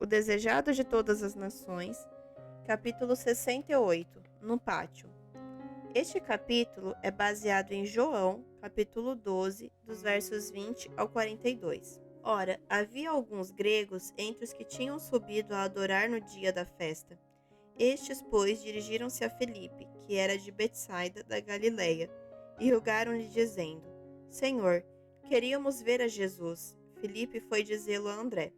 desejado de todas as nações, capítulo 68, no pátio. Este capítulo é baseado em João, capítulo 12, dos versos 20 ao 42. Ora, havia alguns gregos entre os que tinham subido a adorar no dia da festa. Estes, pois, dirigiram-se a Filipe, que era de Betsaida, da Galileia, e rogaram-lhe, dizendo: Senhor, queríamos ver a Jesus. Filipe foi dizê-lo a André.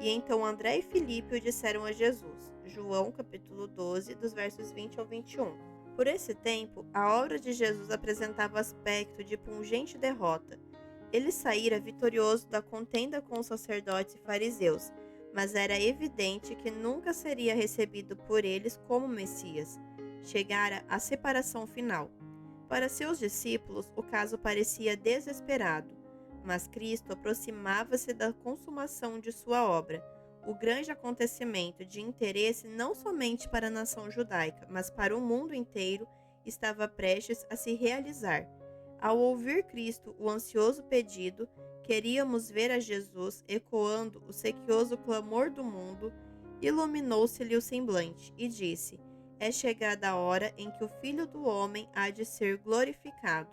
E então André e Filipe o disseram a Jesus. João, capítulo 12, dos versos 20 ao 21. Por esse tempo, a obra de Jesus apresentava aspecto de pungente derrota. Ele saíra vitorioso da contenda com os sacerdotes e fariseus, mas era evidente que nunca seria recebido por eles como Messias. Chegara a separação final. Para seus discípulos, o caso parecia desesperado, mas Cristo aproximava-se da consumação de sua obra. O grande acontecimento de interesse não somente para a nação judaica, mas para o mundo inteiro, estava prestes a se realizar. Ao ouvir Cristo o ansioso pedido, queríamos ver a Jesus ecoando o sequioso clamor do mundo, iluminou-se-lhe o semblante e disse: É chegada a hora em que o Filho do Homem há de ser glorificado.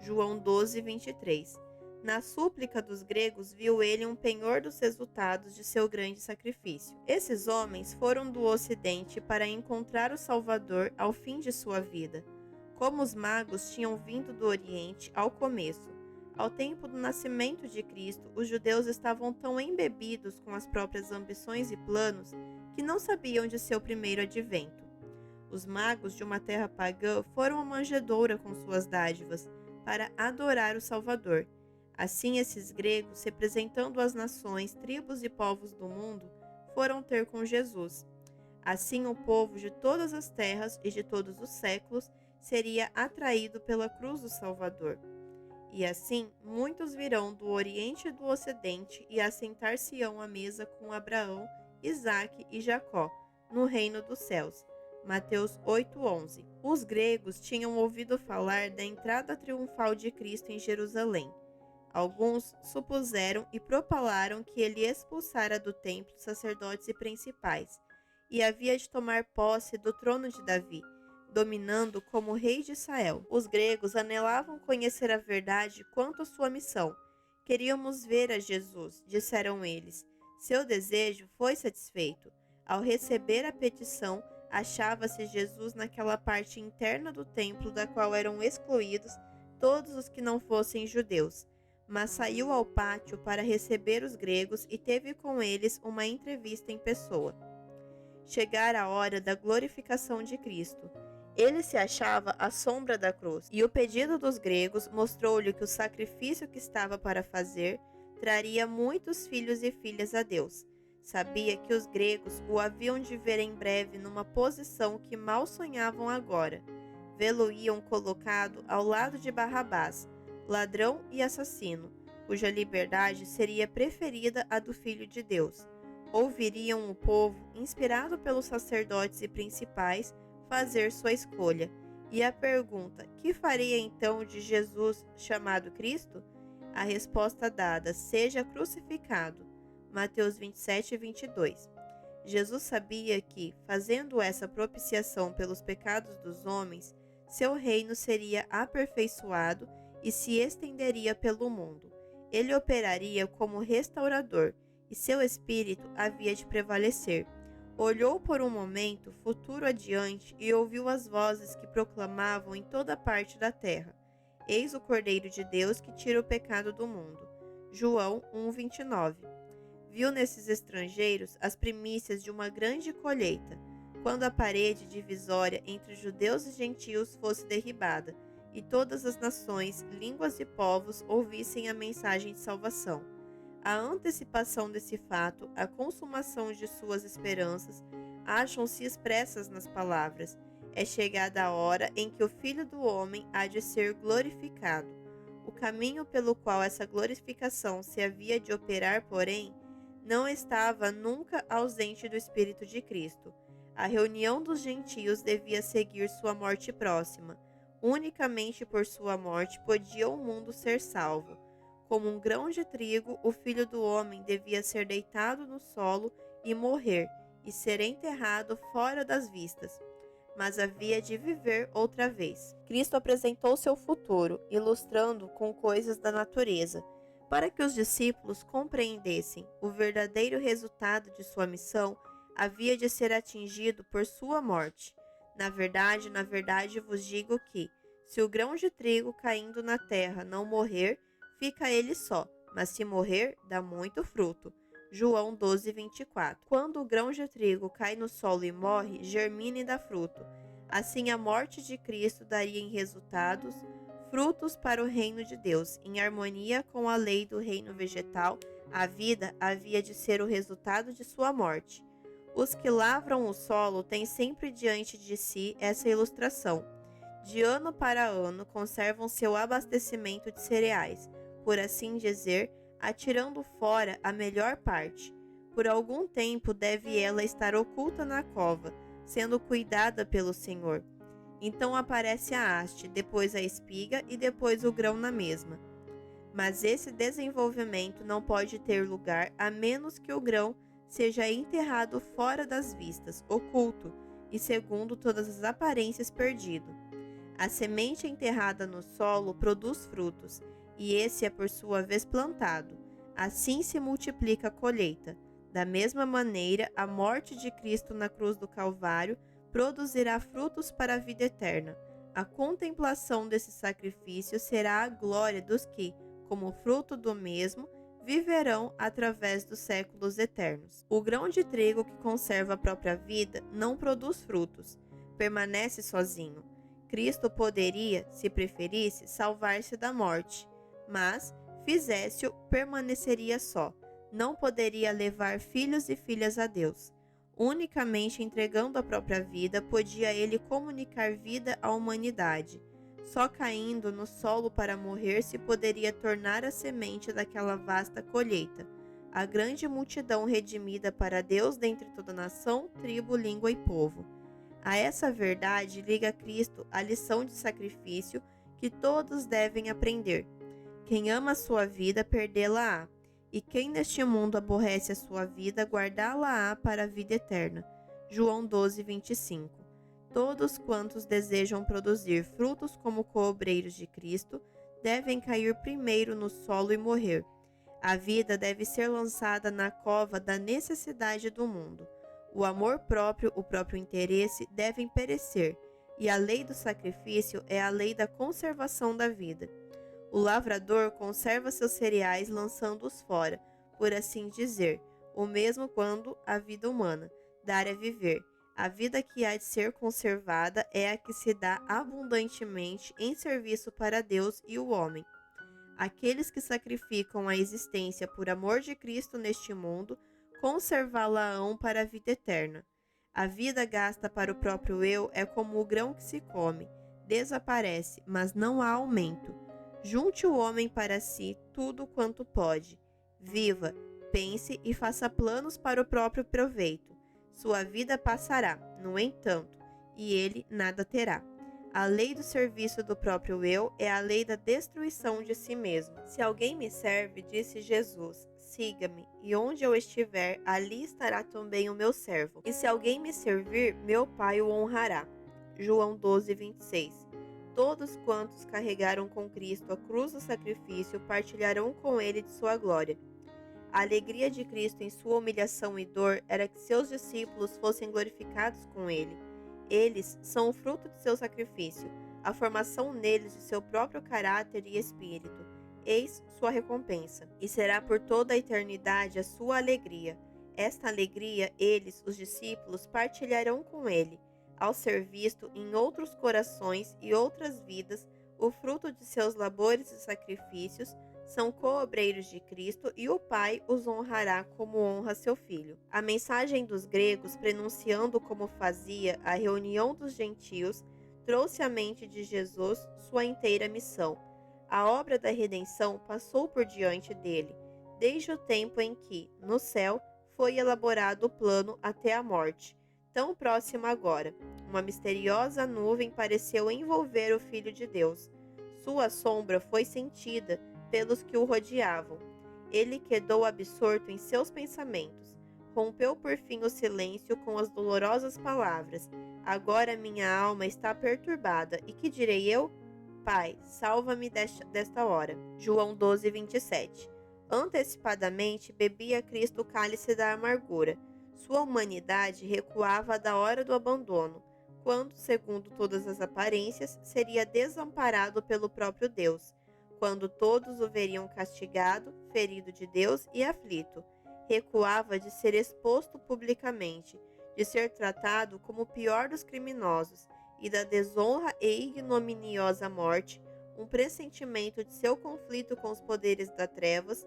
João 12, 23. Na súplica dos gregos, viu ele um penhor dos resultados de seu grande sacrifício. Esses homens foram do Ocidente para encontrar o Salvador ao fim de sua vida, como os magos tinham vindo do Oriente ao começo. Ao tempo do nascimento de Cristo, os judeus estavam tão embebidos com as próprias ambições e planos que não sabiam de seu primeiro advento. Os magos de uma terra pagã foram à manjedoura com suas dádivas para adorar o Salvador. Assim, esses gregos, representando as nações, tribos e povos do mundo, foram ter com Jesus. Assim, o povo de todas as terras e de todos os séculos seria atraído pela cruz do Salvador. E assim, muitos virão do Oriente e do Ocidente e assentar-se-ão à mesa com Abraão, Isaque e Jacó, no reino dos céus. Mateus 8:11. Os gregos tinham ouvido falar da entrada triunfal de Cristo em Jerusalém. Alguns supuseram e propalaram que ele expulsara do templo sacerdotes e principais, e havia de tomar posse do trono de Davi, dominando como rei de Israel. Os gregos anelavam conhecer a verdade quanto à sua missão. Queríamos ver a Jesus, disseram eles. Seu desejo foi satisfeito. Ao receber a petição, achava-se Jesus naquela parte interna do templo da qual eram excluídos todos os que não fossem judeus. Mas saiu ao pátio para receber os gregos e teve com eles uma entrevista em pessoa. Chegara a hora da glorificação de Cristo. Ele se achava à sombra da cruz, e o pedido dos gregos mostrou-lhe que o sacrifício que estava para fazer traria muitos filhos e filhas a Deus. Sabia que os gregos o haviam de ver em breve numa posição que mal sonhavam agora. Vê-lo-iam colocado ao lado de Barrabás, ladrão e assassino, cuja liberdade seria preferida à do Filho de Deus. Ouviriam o povo, inspirado pelos sacerdotes e principais, fazer sua escolha. E a pergunta: que faria então de Jesus chamado Cristo? A resposta dada: seja crucificado. Mateus 27, 22. Jesus sabia que, fazendo essa propiciação pelos pecados dos homens, seu reino seria aperfeiçoado e se estenderia pelo mundo. Ele operaria como restaurador, e seu espírito havia de prevalecer. Olhou por um momento futuro adiante e ouviu as vozes que proclamavam em toda parte da terra: Eis o Cordeiro de Deus que tira o pecado do mundo. João 1:29. Viu nesses estrangeiros as primícias de uma grande colheita, quando a parede divisória entre judeus e gentios fosse derribada, e todas as nações, línguas e povos ouvissem a mensagem de salvação. A antecipação desse fato, a consumação de suas esperanças, acham-se expressas nas palavras: é chegada a hora em que o Filho do Homem há de ser glorificado. O caminho pelo qual essa glorificação se havia de operar, porém, não estava nunca ausente do Espírito de Cristo. A reunião dos gentios devia seguir sua morte próxima. Unicamente por sua morte podia o mundo ser salvo. Como um grão de trigo, o Filho do Homem devia ser deitado no solo e morrer, e ser enterrado fora das vistas, mas havia de viver outra vez. Cristo apresentou seu futuro, ilustrando com coisas da natureza, para que os discípulos compreendessem o verdadeiro resultado de sua missão havia de ser atingido por sua morte. Na verdade vos digo que, se o grão de trigo caindo na terra não morrer, fica ele só, mas se morrer, dá muito fruto. João 12:24. Quando o grão de trigo cai no solo e morre, germina e dá fruto. Assim, a morte de Cristo daria em resultados frutos para o reino de Deus. Em harmonia com a lei do reino vegetal, a vida havia de ser o resultado de sua morte. Os que lavram o solo têm sempre diante de si essa ilustração. De ano para ano conservam seu abastecimento de cereais, por assim dizer, atirando fora a melhor parte. Por algum tempo deve ela estar oculta na cova, sendo cuidada pelo Senhor. Então aparece a haste, depois a espiga e depois o grão na mesma. Mas esse desenvolvimento não pode ter lugar a menos que o grão seja enterrado fora das vistas, oculto, e segundo todas as aparências perdido. A semente enterrada no solo produz frutos, e esse é por sua vez plantado. Assim se multiplica a colheita. Da mesma maneira, a morte de Cristo na cruz do Calvário produzirá frutos para a vida eterna. A contemplação desse sacrifício será a glória dos que, como fruto do mesmo, viverão através dos séculos eternos. O grão de trigo que conserva a própria vida não produz frutos, permanece sozinho. Cristo poderia, se preferisse, salvar-se da morte, mas, fizesse-o, permaneceria só. Não poderia levar filhos e filhas a Deus. Unicamente entregando a própria vida, podia ele comunicar vida à humanidade. Só caindo no solo para morrer se poderia tornar a semente daquela vasta colheita, a grande multidão redimida para Deus dentre toda nação, tribo, língua e povo. A essa verdade liga Cristo a lição de sacrifício que todos devem aprender. Quem ama a sua vida, perdê-la-á, e quem neste mundo aborrece a sua vida, guardá-la-á para a vida eterna. João 12:25. Todos quantos desejam produzir frutos como coobreiros de Cristo, devem cair primeiro no solo e morrer. A vida deve ser lançada na cova da necessidade do mundo. O amor próprio, o próprio interesse devem perecer, e a lei do sacrifício é a lei da conservação da vida. O lavrador conserva seus cereais lançando-os fora, por assim dizer, o mesmo quando a vida humana, dar a viver. A vida que há de ser conservada é a que se dá abundantemente em serviço para Deus e o homem. Aqueles que sacrificam a existência por amor de Cristo neste mundo, conservá-la-ão para a vida eterna. A vida gasta para o próprio eu é como o grão que se come, desaparece, mas não há aumento. Junte o homem para si tudo quanto pode. Viva, pense e faça planos para o próprio proveito. Sua vida passará, no entanto, e ele nada terá. A lei do serviço do próprio eu é a lei da destruição de si mesmo. Se alguém me serve, disse Jesus, siga-me, e onde eu estiver, ali estará também o meu servo. E se alguém me servir, meu Pai o honrará. João 12:26. Todos quantos carregaram com Cristo a cruz do sacrifício partilharão com ele de sua glória. A alegria de Cristo em sua humilhação e dor era que seus discípulos fossem glorificados com ele. Eles são o fruto de seu sacrifício, a formação neles de seu próprio caráter e espírito. Eis sua recompensa, e será por toda a eternidade a sua alegria. Esta alegria eles, os discípulos, partilharão com ele, ao ser visto em outros corações e outras vidas o fruto de seus labores e sacrifícios, são coobreiros de Cristo e o Pai os honrará como honra seu Filho. A mensagem dos gregos, prenunciando como fazia a reunião dos gentios, trouxe à mente de Jesus sua inteira missão. A obra da redenção passou por diante dele, desde o tempo em que, no céu, foi elaborado o plano até a morte, tão próxima agora. Uma misteriosa nuvem pareceu envolver o Filho de Deus. Sua sombra foi sentida pelos que o rodeavam. Ele quedou absorto em seus pensamentos. Rompeu por fim o silêncio com as dolorosas palavras: Agora minha alma está perturbada, e que direi eu? Pai, salva-me desta hora. João 12, 27. Antecipadamente bebia Cristo o cálice da amargura. Sua humanidade recuava da hora do abandono, quando, segundo todas as aparências, seria desamparado pelo próprio Deus, quando todos o veriam castigado, ferido de Deus e aflito. Recuava de ser exposto publicamente, de ser tratado como o pior dos criminosos e da desonra e ignominiosa morte, um pressentimento de seu conflito com os poderes das trevas,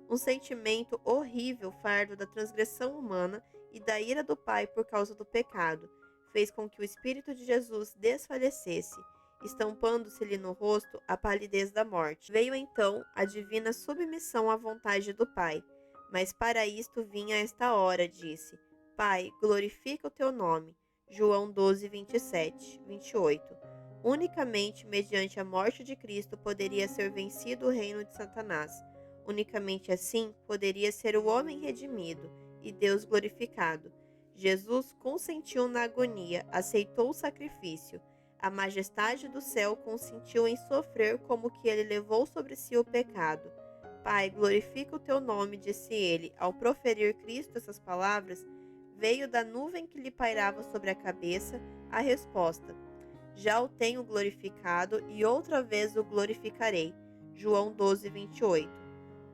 um sentimento horrível fardo da transgressão humana e da ira do Pai por causa do pecado, fez com que o Espírito de Jesus desfalecesse, estampando-se-lhe no rosto a palidez da morte. Veio então a divina submissão à vontade do Pai, mas para isto vinha esta hora, disse: Pai, glorifica o teu nome. João 12, 27, 28. Unicamente mediante a morte de Cristo poderia ser vencido o reino de Satanás. Unicamente assim poderia ser o homem redimido e Deus glorificado. Jesus consentiu na agonia, aceitou o sacrifício. A majestade do céu consentiu em sofrer como que ele levou sobre si o pecado. Pai, glorifica o teu nome, disse ele. Ao proferir Cristo essas palavras, veio da nuvem que lhe pairava sobre a cabeça a resposta: Já o tenho glorificado e outra vez o glorificarei. João 12, 28.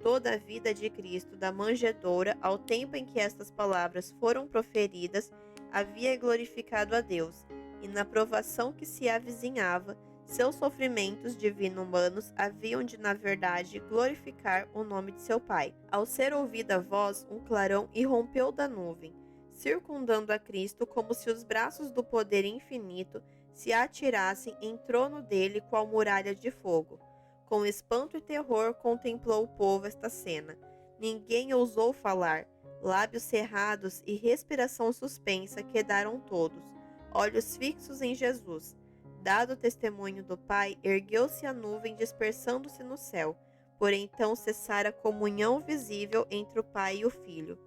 Toda a vida de Cristo, da manjedoura ao tempo em que estas palavras foram proferidas, havia glorificado a Deus, e na provação que se avizinhava, seus sofrimentos divino-humanos haviam de, na verdade, glorificar o nome de seu Pai. Ao ser ouvida a voz, um clarão irrompeu da nuvem, circundando a Cristo como se os braços do poder infinito se atirassem em torno dele qual muralha de fogo. Com espanto e terror contemplou o povo esta cena. Ninguém ousou falar. Lábios cerrados e respiração suspensa quedaram todos, olhos fixos em Jesus. Dado o testemunho do Pai, ergueu-se a nuvem dispersando-se no céu, por então cessara a comunhão visível entre o Pai e o Filho.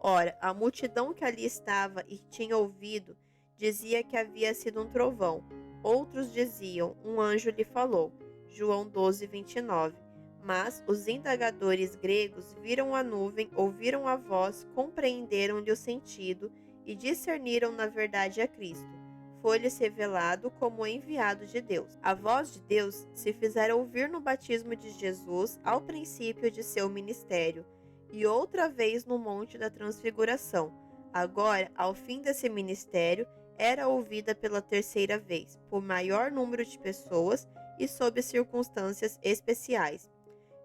Ora, a multidão que ali estava e tinha ouvido dizia que havia sido um trovão. Outros diziam: um anjo lhe falou. João 12, 29. Mas os indagadores gregos viram a nuvem, ouviram a voz, compreenderam-lhe o sentido e discerniram na verdade a Cristo. Foi-lhes revelado como enviado de Deus. A voz de Deus se fizera ouvir no batismo de Jesus ao princípio de seu ministério, e outra vez no Monte da Transfiguração. Agora, ao fim desse ministério, era ouvida pela terceira vez, por maior número de pessoas e sob circunstâncias especiais.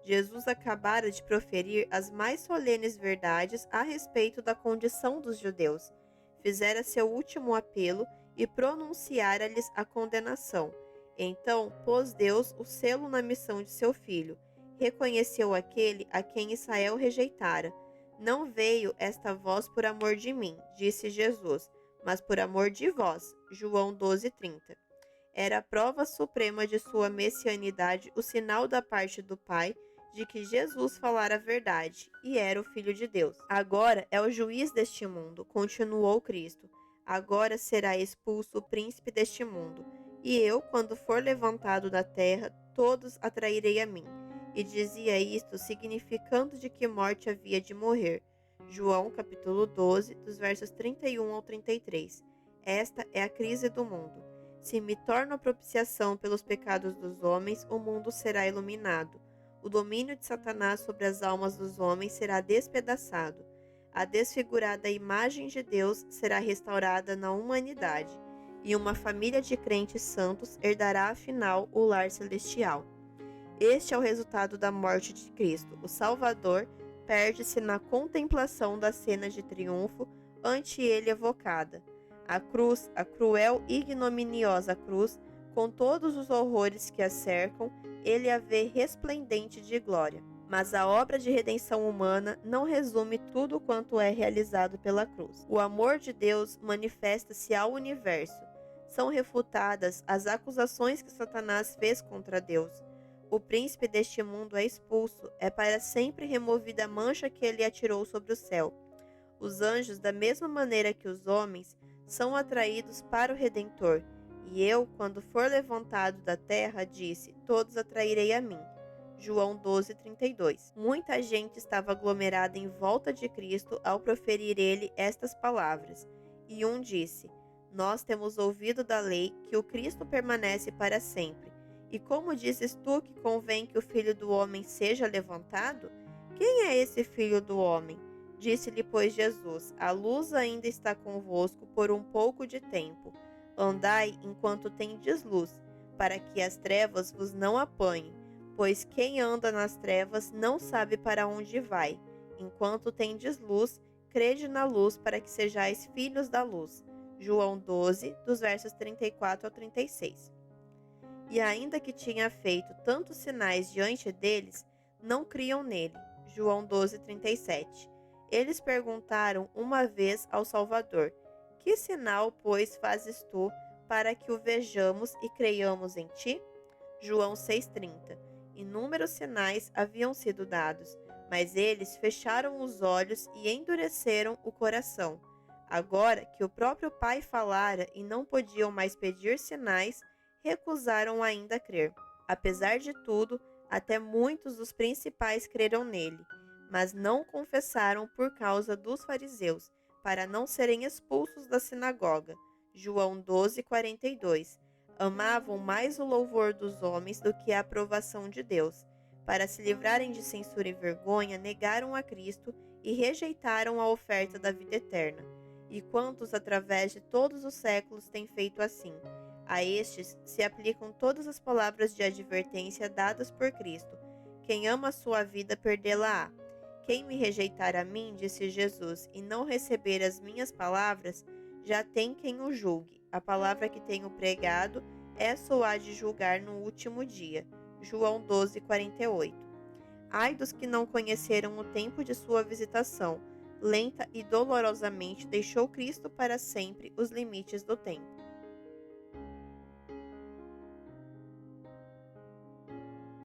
Jesus acabara de proferir as mais solenes verdades a respeito da condição dos judeus. Fizera seu último apelo e pronunciara-lhes a condenação. Então pôs Deus o selo na missão de seu filho. Reconheceu aquele a quem Israel rejeitara. Não veio esta voz por amor de mim, disse Jesus, mas por amor de vós. João 12:30. Era a prova suprema de sua messianidade, o sinal da parte do Pai de que Jesus falara a verdade e era o Filho de Deus. Agora é o juiz deste mundo, continuou Cristo. Agora será expulso o príncipe deste mundo. E eu, quando for levantado da terra, todos atrairei a mim. E dizia isto significando de que morte havia de morrer. João capítulo 12, dos versos 31 ao 33. Esta é a crise do mundo. Se me torno a propiciação pelos pecados dos homens, o mundo será iluminado. O domínio de Satanás sobre as almas dos homens será despedaçado. A desfigurada imagem de Deus será restaurada na humanidade, e uma família de crentes santos herdará afinal o lar celestial. Este é o resultado da morte de Cristo. O Salvador perde-se na contemplação da cena de triunfo ante ele evocada. A cruz, a cruel e ignominiosa cruz, com todos os horrores que a cercam, ele a vê resplendente de glória. Mas a obra de redenção humana não resume tudo quanto é realizado pela cruz. O amor de Deus manifesta-se ao universo. São refutadas as acusações que Satanás fez contra Deus. O príncipe deste mundo é expulso, é para sempre removida a mancha que ele atirou sobre o céu. Os anjos, da mesma maneira que os homens, são atraídos para o Redentor. E eu, quando for levantado da terra, disse: todos atrairei a mim. João 12:32. Muita gente estava aglomerada em volta de Cristo ao proferir ele estas palavras. E um disse: nós temos ouvido da lei que o Cristo permanece para sempre. E como dizes tu que convém que o Filho do Homem seja levantado? Quem é esse Filho do Homem? Disse-lhe, pois, Jesus: a luz ainda está convosco por um pouco de tempo. Andai enquanto tendes luz, para que as trevas vos não apanhem. Pois quem anda nas trevas não sabe para onde vai. Enquanto tendes luz, crede na luz, para que sejais filhos da luz. João 12, dos versos 34 ao 36. E ainda que tinha feito tantos sinais diante deles, não criam nele. João 12:37. Eles perguntaram uma vez ao Salvador: que sinal, pois, fazes tu para que o vejamos e creiamos em ti? João 6:30. Inúmeros sinais haviam sido dados, mas eles fecharam os olhos e endureceram o coração. Agora que o próprio Pai falara e não podiam mais pedir sinais, recusaram ainda crer. Apesar de tudo, até muitos dos principais creram nele, mas não confessaram por causa dos fariseus, para não serem expulsos da sinagoga. João 12:42. Amavam mais o louvor dos homens do que a aprovação de Deus. Para se livrarem de censura e vergonha, negaram a Cristo e rejeitaram a oferta da vida eterna. E quantos através de todos os séculos têm feito assim? A estes se aplicam todas as palavras de advertência dadas por Cristo. Quem ama a sua vida, perdê-la-á. Quem me rejeitar a mim, disse Jesus, e não receber as minhas palavras, já tem quem o julgue. A palavra que tenho pregado, essa o há de julgar no último dia. João 12:48. Ai dos que não conheceram o tempo de sua visitação. Lenta e dolorosamente deixou Cristo para sempre os limites do tempo.